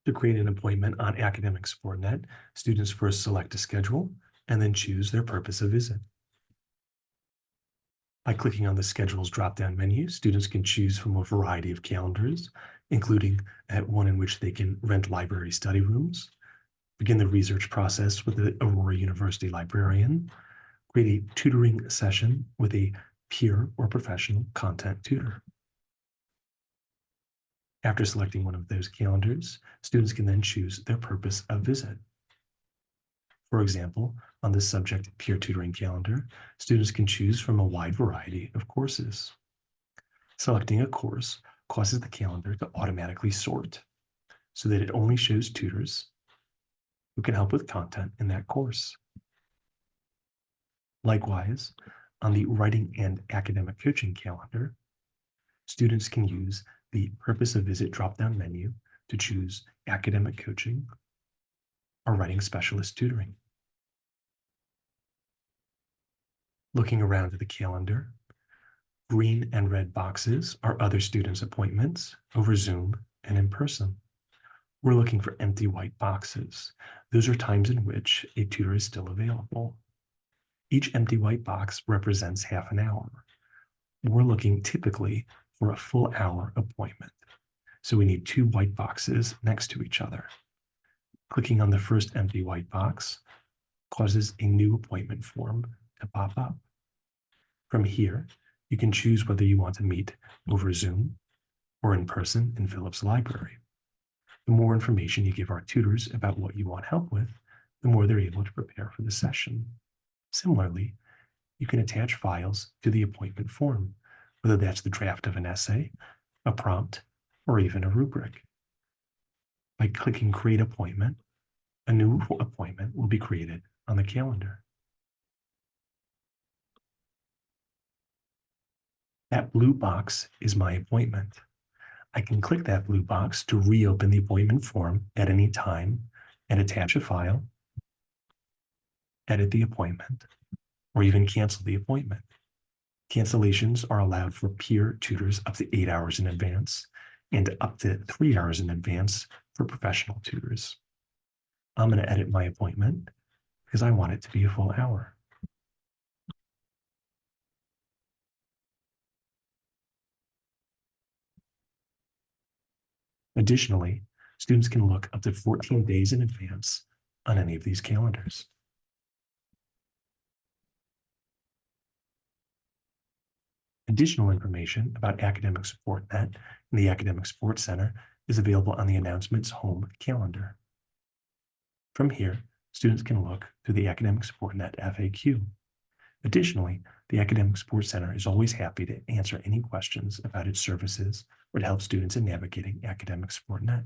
To create an appointment on Academic SupportNet, students first select a schedule and then choose their purpose of visit. By clicking on the Schedules drop-down menu, students can choose from a variety of calendars, including one in which they can rent library study rooms, begin the research process with the Aurora University librarian, create a tutoring session with a peer or professional content tutor. After selecting one of those calendars, students can then choose their purpose of visit. For example, on the subject peer tutoring calendar, students can choose from a wide variety of courses. Selecting a course causes the calendar to automatically sort so that it only shows tutors who can help with content in that course. Likewise, on the writing and academic coaching calendar, students can use the purpose of visit drop-down menu to choose academic coaching or writing specialist tutoring. Looking around at the calendar, green and red boxes are other students' appointments over Zoom and in person. We're looking for empty white boxes. Those are times in which a tutor is still available. Each empty white box represents half an hour. We're looking typically for a full hour appointment. So we need two white boxes next to each other. Clicking on the first empty white box causes a new appointment form to pop up. From here, you can choose whether you want to meet over Zoom or in person in Phillips Library. The more information you give our tutors about what you want help with, the more they're able to prepare for the session. Similarly, you can attach files to the appointment form, whether that's the draft of an essay, a prompt, or even a rubric. By clicking Create Appointment, a new appointment will be created on the calendar. That blue box is my appointment. I can click that blue box to reopen the appointment form at any time and attach a file, edit the appointment, or even cancel the appointment. Cancellations are allowed for peer tutors up to 8 hours in advance and up to 3 hours in advance for professional tutors. I'm going to edit my appointment because I want it to be a full hour. Additionally, students can look up to 14 days in advance on any of these calendars. Additional information about Academic SupportNet and the Academic Support Center is available on the Announcements Home calendar. From here, students can look through the Academic SupportNet FAQ. Additionally, the Academic Support Center is always happy to answer any questions about its services or to help students in navigating Academic SupportNet.